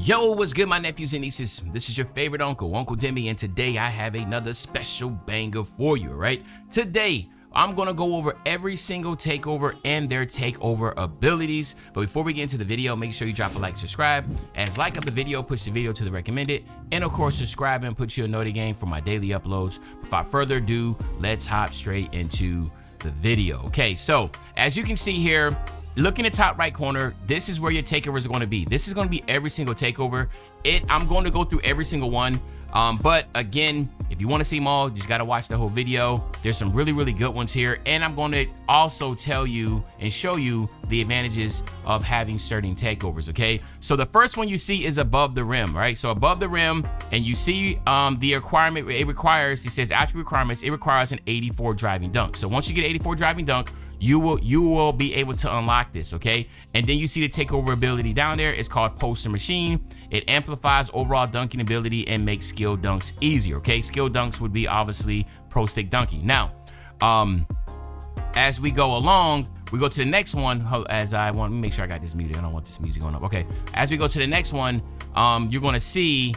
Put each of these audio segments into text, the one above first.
Yo, what's good, my nephews and nieces? This is your favorite uncle, Uncle Demi, and today I have another special banger for you, right? Today, I'm gonna go over every single takeover and their takeover abilities. But before we get into the video, make sure you drop a like, subscribe. As like up the video, push the video to the recommended, and of course, subscribe and put you a notification game for my daily uploads. Without further ado, let's hop straight into the video. Okay, so as you can see here, look in the top right corner, this is where your takeovers are going to be. This is going to be every single takeover. I'm going to go through every single one. But again, if you want to see them all, you just got to watch the whole video. There's some really good ones here. And I'm going to also tell you and show you the advantages of having certain takeovers, okay? So the first one you see is above the rim, right? So above the rim, and you see the requirement, it says attribute requirements, it requires an 84 driving dunk. So once you get 84 driving dunk, you will be able to unlock this, okay? And then you see the takeover ability down there. It's called Poster Machine. It amplifies overall dunking ability and makes skill dunks easier, okay? Skill dunks would be obviously pro stick dunking. Now, as we go along, we go to the next one. Let me make sure I got this muted. I don't want this music going up. Okay, as we go to the next one, you're gonna see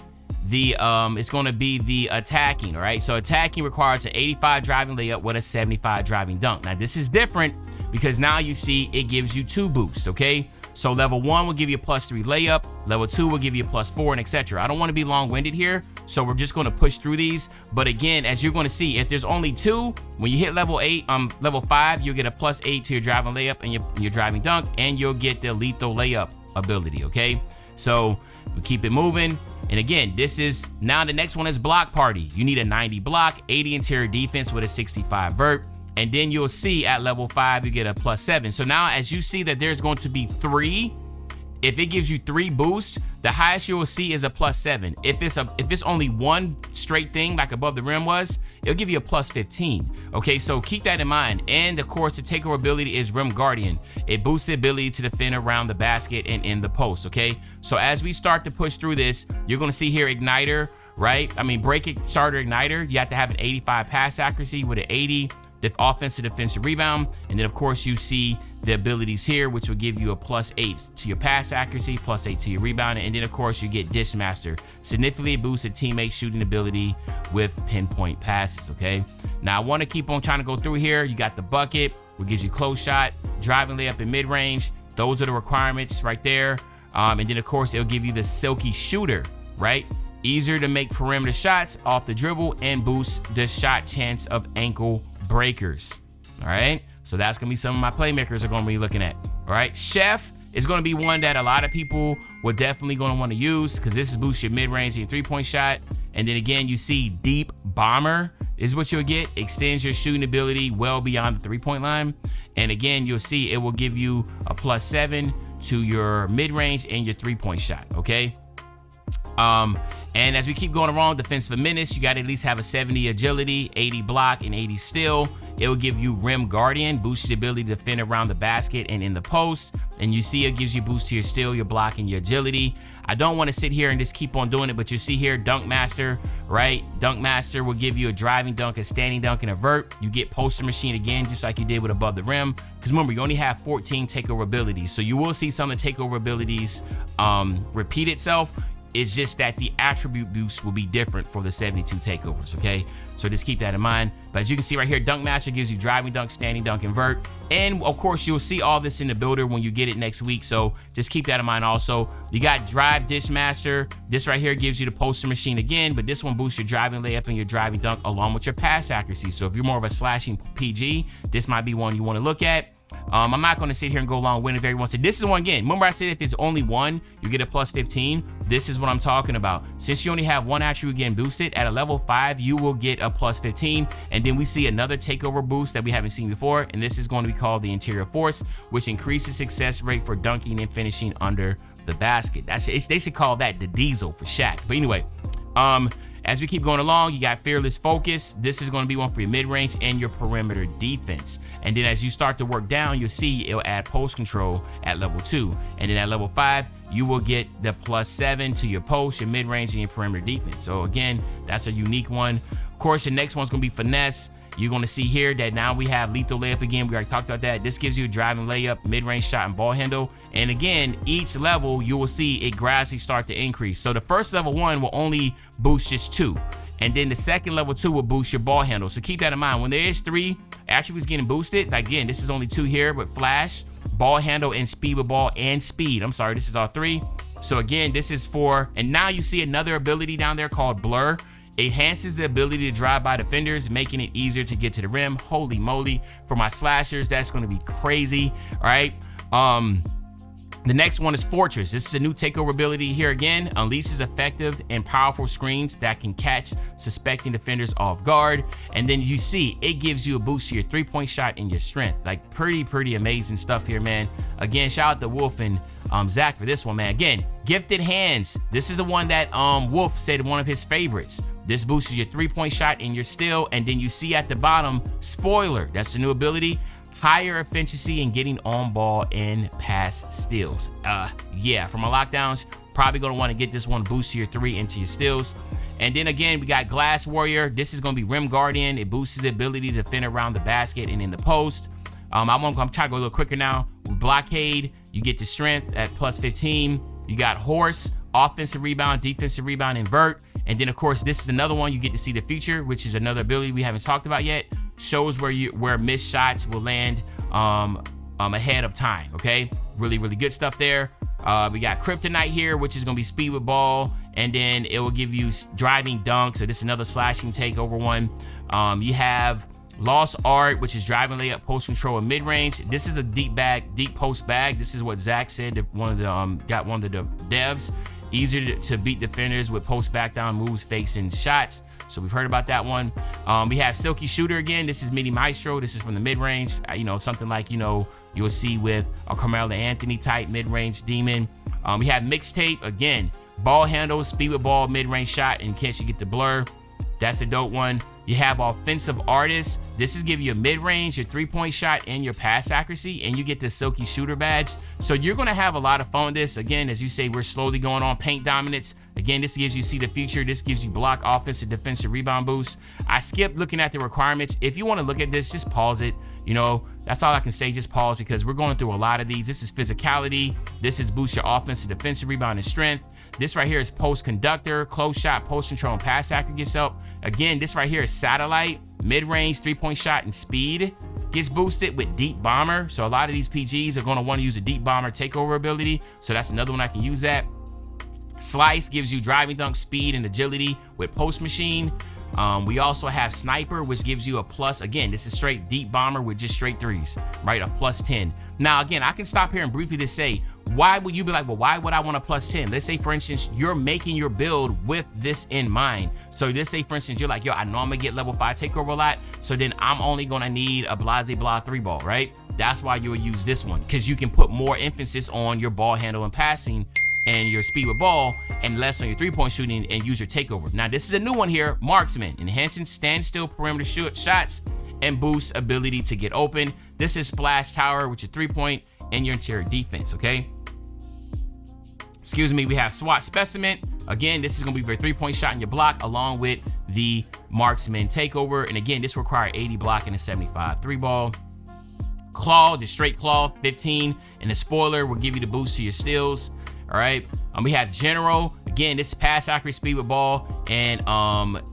it's going to be the attacking, all right? So attacking requires an 85 driving layup with a 75 driving dunk. Now this is different because now you see it gives you 2 boosts, okay? So level 1 will give you a +3 layup, level 2 will give you a +4, and etc. I don't want to be long-winded here, so we're just going to push through these. But again, as you're going to see, if there's only 2, when you hit level 5, you'll get a +8 to your driving layup and your driving dunk, and you'll get the lethal layup ability, okay? So we keep it moving. And again, now the next one is block party. You need a 90 block, 80 interior defense with a 65 vert. And then you'll see at level 5, you get a +7. So now as you see that there's going to be 3, if it gives you 3 boosts, the highest you will see is a +7. If it's only one straight thing like above the rim was, it'll give you a +15. Okay, so keep that in mind. And of course, the takeover ability is Rim Guardian. It boosts the ability to defend around the basket and in the post, okay? So as we start to push through this, you're gonna see here Igniter, right? I mean, break it, starter Igniter. You have to have an 85 pass accuracy with an 80 offensive defensive rebound. And then of course you see the abilities here, which will give you a +8 to your pass accuracy, +8 to your rebound. And then of course you get Dish Master, significantly boosted teammate shooting ability with pinpoint passes, okay? Now I want to keep on trying to go through here. You got the bucket, which gives you close shot, driving layup in mid-range. Those are the requirements right there. And then of course it'll give you the silky shooter, right? Easier to make perimeter shots off the dribble and boost the shot chance of ankle breakers. All right, so that's gonna be some of my playmakers are gonna be looking at. All right, Chef is gonna be one that a lot of people will definitely gonna want to use because this is boost your mid-range and 3-point shot. And then again, you see Deep Bomber is what you'll get. Extends your shooting ability well beyond the 3-point line. And again, you'll see it will give you a +7 to your mid-range and your 3-point shot, okay? And as we keep going along, defensive menace, you got to at least have a 70 agility, 80 block, and 80 steal. It will give you Rim Guardian, boosts the ability to defend around the basket and in the post. And you see it gives you boost to your steal, your block, and your agility. I don't want to sit here and just keep on doing it, but you see here Dunk Master, right? Dunk Master will give you a driving dunk, a standing dunk, and a vert. You get Poster Machine again, just like you did with above the rim. Because remember, you only have 14 takeover abilities. So you will see some of the takeover abilities repeat itself. It's just that the attribute boost will be different for the 72 takeovers, okay? So just keep that in mind. But as you can see right here, Dunk Master gives you driving dunk, standing dunk, and vert. And of course, you'll see all this in the builder when you get it next week. So just keep that in mind also. You got Drive Dish Master. This right here gives you the Poster Machine again, but this one boosts your driving layup and your driving dunk along with your pass accuracy. So if you're more of a slashing PG, this might be one you want to look at. I'm not going to sit here and go along with it if everyone said this is one again. Remember I said if it's only one, you get a +15. This is what I'm talking about. Since you only have one attribute getting boosted, at a level 5, you will get a +15. And then we see another takeover boost that we haven't seen before. And this is going to be called the Interior Force, which increases success rate for dunking and finishing under the basket. They should call that the Diesel for Shaq. But anyway, as we keep going along, you got Fearless Focus. This is going to be one for your mid-range and your perimeter defense. And then as you start to work down, you'll see it'll add post control at level 2. And then at level 5, you will get the +7 to your post, your mid-range, and your perimeter defense. So again, that's a unique one. Of course, your next one's going to be Finesse. you're going to see here that now we have lethal layup again. We already talked about that. This gives you a driving layup, mid-range shot, and ball handle. And again, each level, you will see it gradually start to increase. So the first level 1 will only boost just 2. And then the second level 2 will boost your ball handle. So keep that in mind. When there is 3 attributes getting boosted, again, this is only 2 here, but flash, ball handle, and speed with ball, and speed. I'm sorry, this is all 3. So again, this is for, and now you see another ability down there called blur. It enhances the ability to drive by defenders, making it easier to get to the rim. Holy moly. For my slashers, that's going to be crazy. All right. The next one is Fortress. This is a new takeover ability here again. Unleashes effective and powerful screens that can catch suspecting defenders off guard. And then you see it gives you a boost to your 3-point shot and your strength. Like pretty amazing stuff here, man. Again, shout out to Wolf and Zach for this one, man. Again, Gifted Hands. This is the one that Wolf said one of his favorites. This boosts your 3-point shot and your steal. And then you see at the bottom, Spoiler. That's the new ability. Higher efficiency in getting on ball and pass steals. Yeah, for my lockdowns, probably gonna want to get this one, boost your 3 into your steals. And then again, we got Glass Warrior. This is gonna be Rim Guardian. It boosts the ability to defend around the basket and in the post. I'm trying to go a little quicker now. With Blockade, you get the strength at plus 15. You got Horse, offensive rebound, defensive rebound, invert. And then of course, this is another one you get to see the future, which is another ability we haven't talked about yet. Shows where missed shots will land ahead of time. Okay, really good stuff there. We got Kryptonite here, which is gonna be speed with ball, and then it will give you driving dunk. So this is another slashing takeover one. You have Lost Art, which is driving layup, post control, and mid range. This is a deep post bag. This is what Zach said that one of the devs. Easier to beat defenders with post back down moves, fakes, and shots. So we've heard about that one. We have Silky Shooter again. This is Midi Maestro. This is from the mid-range. Something like, you'll see with a Carmelo Anthony type mid-range demon. We have Mixtape again. Ball handle, speed with ball, mid-range shot, in case you get the blur. That's a dope one. You have Offensive Artist. This is give you a mid-range, your 3-point shot, and your pass accuracy, and you get the Silky Shooter badge. So you're gonna have a lot of fun with this. Again, as you say, we're slowly going on paint dominance. Again, this gives you see the future. This gives you block, offensive, defensive rebound boost. I skipped looking at the requirements. If you want to look at this, just pause it. That's all I can say. Just pause, because we're going through a lot of these. This is physicality. This is boost your offensive, defensive rebound, and strength. This right here is post conductor, close shot, post control, and pass accuracy help. Again, this right here is satellite, mid-range, 3-point shot, and speed. Gets boosted with deep bomber. So a lot of these PGs are going to want to use a deep bomber takeover ability. So that's another one I can use that. Slice gives you driving dunk, speed, and agility with post machine. We also have Sniper, which gives you a plus. Again, this is straight deep bomber with just straight 3s, right? A plus 10. Now, again, I can stop here and briefly just say, why would you be like, well, why would I want a plus 10? Let's say, for instance, you're making your build with this in mind. So let's say, for instance, you're like, yo, I know I'm gonna get level 5 takeover a lot. So then I'm only gonna need a blase blah 3-ball, right? That's why you would use this one, because you can put more emphasis on your ball handle and passing and your speed with ball, and less on your 3-point shooting, and use your takeover. Now, this is a new one here, Marksman, enhancing standstill perimeter shots and boosts ability to get open. This is Splash Tower with your 3-point and your interior defense, okay? Excuse me, we have SWAT Specimen. Again, this is gonna be your 3-point shot in your block, along with the Marksman takeover. And again, this requires 80 block and a 75 3-ball. Claw, the straight claw, 15, and the spoiler will give you the boost to your steals. All right, we have General. Again, this is pass accuracy, speed with ball, and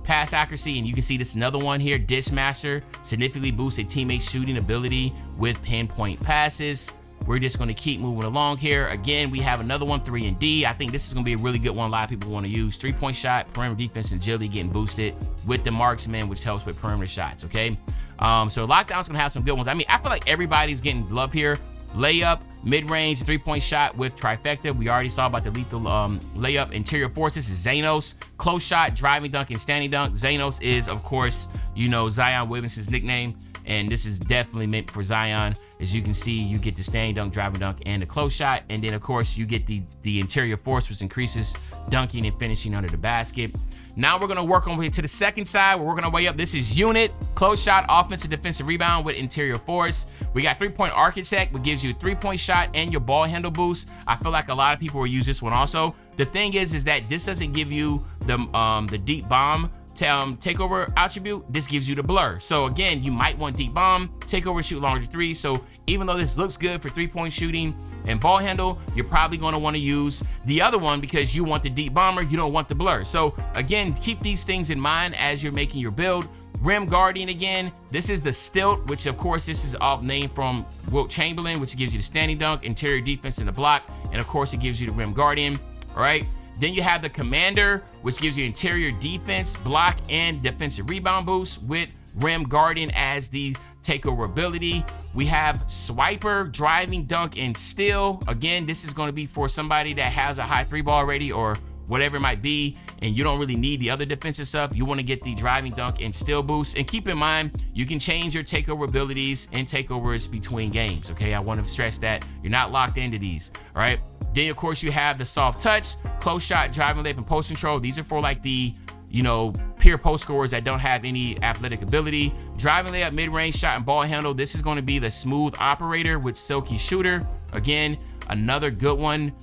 pass accuracy. And you can see this another one here, Dishmaster, significantly boosts a teammate's shooting ability with pinpoint passes. We're just going to keep moving along here. Again, we have another one, 3 and D. I think this is going to be a really good one. A lot of people want to use 3-point shot, perimeter defense, and agility getting boosted with the Marksman, which helps with perimeter shots. Okay, so Lockdown's going to have some good ones. I mean, I feel like everybody's getting love here. Layup, mid-range, 3-point shot with trifecta. We already saw about the lethal layup. Interior forces is Xanos. Close shot, driving dunk, and standing dunk. Xanos is, of course, Zion Williamson's nickname, and this is definitely meant for Zion. As you can see, you get the standing dunk, driving dunk, and the close shot, and then of course you get the interior force, which increases dunking and finishing under the basket. Now we're gonna work on to the second side. We're working our way up. This is Unit, close shot, offensive, defensive rebound with interior force. We got 3-point Architect, which gives you a 3-point shot and your ball handle boost. I feel like a lot of people will use this one also. The thing is that this doesn't give you the deep bomb takeover attribute, this gives you the blur. So again, you might want deep bomb, takeover shoot longer three. So even though this looks good for 3-point shooting and ball handle, you're probably going to want to use the other one because you want the deep bomber, you don't want the blur. So again, keep these things in mind as you're making your build. Rim Guardian, again, this is the Stilt, which of course this is all named from Wilt Chamberlain, which gives you the standing dunk, interior defense, and the block, and of course it gives you the Rim Guardian. All right, then you have the Commander, which gives you interior defense, block, and defensive rebound boost with Rim Guardian as the takeover ability. We have Swiper, driving dunk, and steal. Again, this is going to be for somebody that has a high 3-ball already or whatever it might be, and you don't really need the other defensive stuff. You want to get the driving dunk and steal boost. And keep in mind, you can change your takeover abilities and takeovers between games. Okay, I want to stress that you're not locked into these. All right. Then of course you have the soft touch, close shot, driving layup, and post control. These are for like the, you know, pure post scorers that don't have any athletic ability. Driving layup, mid-range shot, and ball handle. This is going to be the smooth operator with silky shooter. Again, another good one.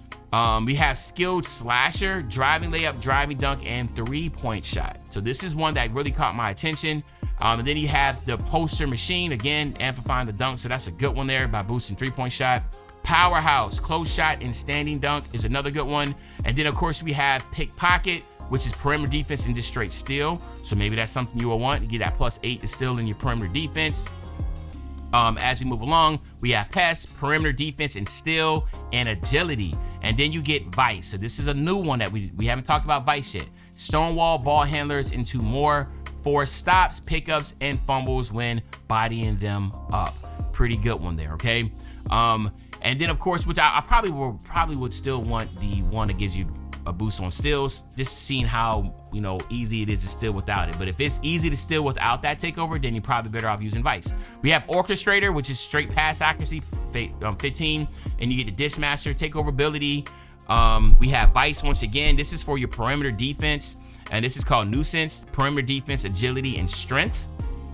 We have skilled slasher, driving layup, driving dunk, and 3-point shot. So this is one that really caught my attention. And then you have the poster machine, again, amplifying the dunk. So that's a good one there by boosting 3-point shot. Powerhouse, close shot, and standing dunk is another good one. And then of course we have pickpocket, which is perimeter defense and just straight steal. So maybe that's something you will want to get that +8 to steal in your perimeter defense. As we move along, we have pest, perimeter defense, and steal, and agility. And then you get vice. So this is a new one that we haven't talked about vice yet. Stonewall ball handlers into more for stops, pickups, and fumbles when bodying them up. Pretty good one there, okay? And then of course, which I probably would still want the one that gives you a boost on steals, just seeing how, you know, easy it is to steal without it. But if it's easy to steal without that takeover, then you're probably better off using vice. We have orchestrator, which is straight pass accuracy, 15, and you get the Dishmaster takeover ability. We have vice once again. This is for your perimeter defense, and this is called nuisance, perimeter defense, agility, and strength.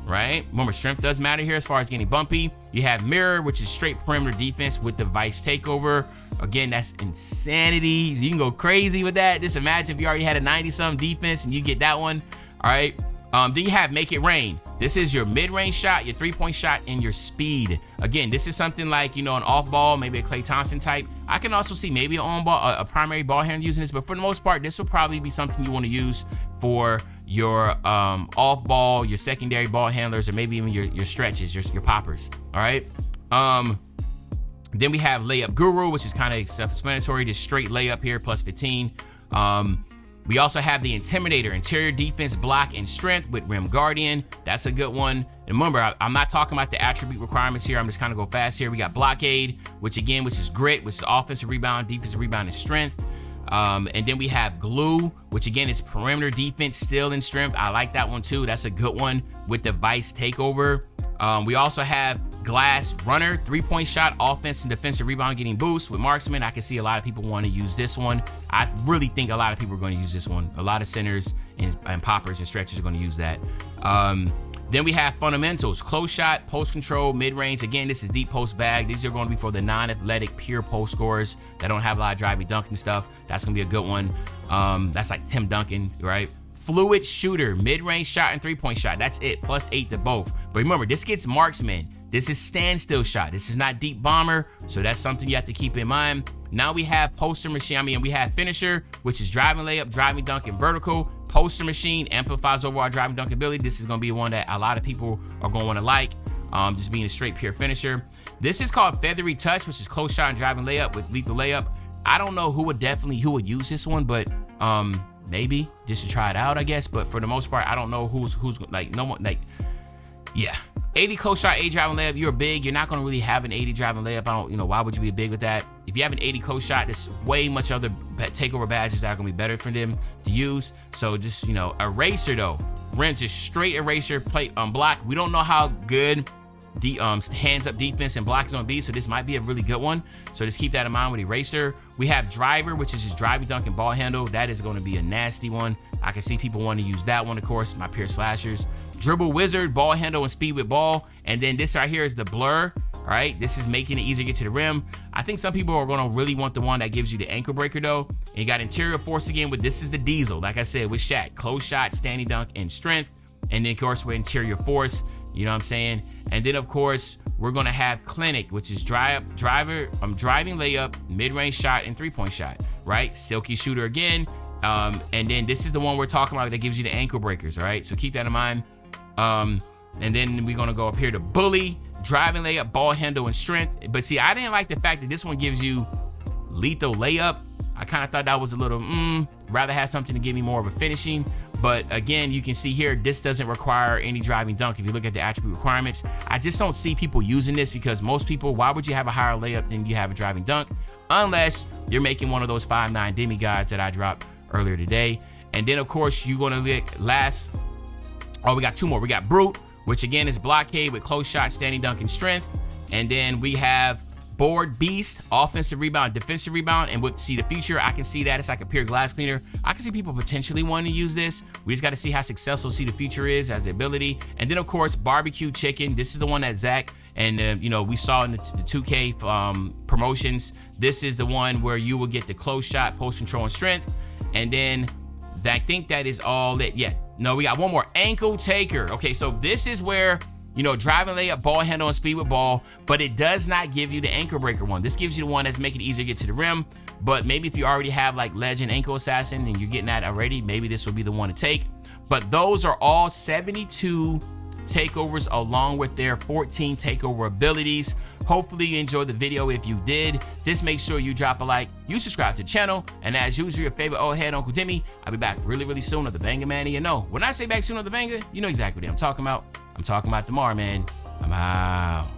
Right? Remember, strength does matter here as far as getting bumpy. You have mirror, which is straight perimeter defense with the vice takeover. Again, that's insanity. You can go crazy with that. Just imagine if you already had a 90-something defense and you get that one. All right. Then you have make it rain. This is your mid-range shot, your 3-point shot, and your speed. Again, this is something like, you know, an off ball, maybe a Klay Thompson type. I can also see maybe an on ball, a primary ball handler using this, but for the most part, this will probably be something you want to use for your off ball, your secondary ball handlers, or maybe even your stretches, your poppers. All right. Then we have layup guru, which is kind of self-explanatory, just straight layup here, +15. We also have the Intimidator, interior defense, block, and strength with Rim Guardian. That's a good one. And remember, I'm not talking about the attribute requirements here. I'm just kind of go fast here. We got Blockade, which is grit, which is offensive rebound, defensive rebound, and strength. And then we have glue, which again is perimeter defense, steal, and strength. I like that one too. That's a good one with the vice takeover. We also have glass runner, 3-point shot, offense and defensive rebound getting boost with marksman. I can see a lot of people want to use this one. I really think a lot of people are going to use this one. A lot of centers and poppers and stretchers are going to use that. Then we have fundamentals, close shot, post control, mid-range. Again, this is deep post bag. These are going to be for the non-athletic pure post scorers that don't have a lot of driving, dunking stuff. That's going to be a good one. That's like Tim Duncan, right? Fluid shooter, mid-range shot, and 3-point shot. That's it, +8 to both. But remember, this gets marksman. This is standstill shot. This is not deep bomber, so that's something you have to keep in mind. Now we have poster machine. We have finisher, which is driving layup, driving dunk, and vertical. Poster machine amplifies overall driving dunk ability. This is going to be one that a lot of people are going to want to like, just being a straight pure finisher. This is called feathery touch, which is close shot and driving layup with lethal layup. I don't know who would use this one, but maybe just to try it out, I guess. But for the most part, I don't know who's like, no one, like, yeah. 80 close shot, 80 driving layup. You're big. You're not going to really have an 80 driving layup. Why would you be big with that? If you have an 80 close shot, there's way much other takeover badges that are going to be better for them to use. So just, eraser though. Rent is straight eraser, plate block. We don't know how good the hands up defense and block is going to be, so this might be a really good one. So just keep that in mind with eraser. We have driver, which is just driving dunk and ball handle. That is going to be a nasty one. I can see people want to use that one, of course, my pure slashers. Dribble wizard, ball handle, and speed with ball. And then this right here is the blur. All All right, this is making it easier to get to the rim. I think some people are gonna really want the one that gives you the ankle breaker though. And you got interior force again, but this is the diesel, like I said, with Shaq. Close shot, standing dunk, and strength. And then of course with interior force, you know what I'm saying? And then of course, we're gonna have clinic, which is driving layup, mid-range shot, and three-point shot, right? Silky shooter again. And then this is the one we're talking about that gives you the ankle breakers, all right? So keep that in mind. And then we're gonna go up here to bully, driving layup, ball handle, and strength. But see, I didn't like the fact that this one gives you lethal layup. I kind of thought that was a little, rather have something to give me more of a finishing. But again, you can see here, this doesn't require any driving dunk. If you look at the attribute requirements, I just don't see people using this because most people, why would you have a higher layup than you have a driving dunk? Unless you're making one of those 5'9" demigods that I dropped earlier today. And then of course, you're gonna look last, we got two more. We got brute, which again is blockade with close shot, standing dunk, and strength. And then we have board beast, offensive rebound, defensive rebound. And we'll see the feature. I can see that it's like a pure glass cleaner. I can see people potentially wanting to use this. We just got to see how successful see the feature is as the ability. And then of course, barbecue chicken. This is the one that Zach and we saw in the 2K promotions. This is the one where you will get the close shot, post control, and strength. And then I think that is all it. Yeah, no, we got one more, ankle taker. Okay, so this is where, driving layup, ball handle, and speed with ball, but it does not give you the ankle breaker one. This gives you the one that's making it easier to get to the rim. But maybe if you already have like legend ankle assassin and you're getting that already, maybe this will be the one to take. But those are all 72 takeovers along with their 14 takeover abilities. Hopefully you enjoyed the video. If you did, just make sure you drop a like, you subscribe to the channel, and as usual, your favorite old head, Uncle Timmy. I'll be back really, really soon with the banger, man. And when I say back soon with the banger, you know exactly what I'm talking about. I'm talking about tomorrow, man. I'm out.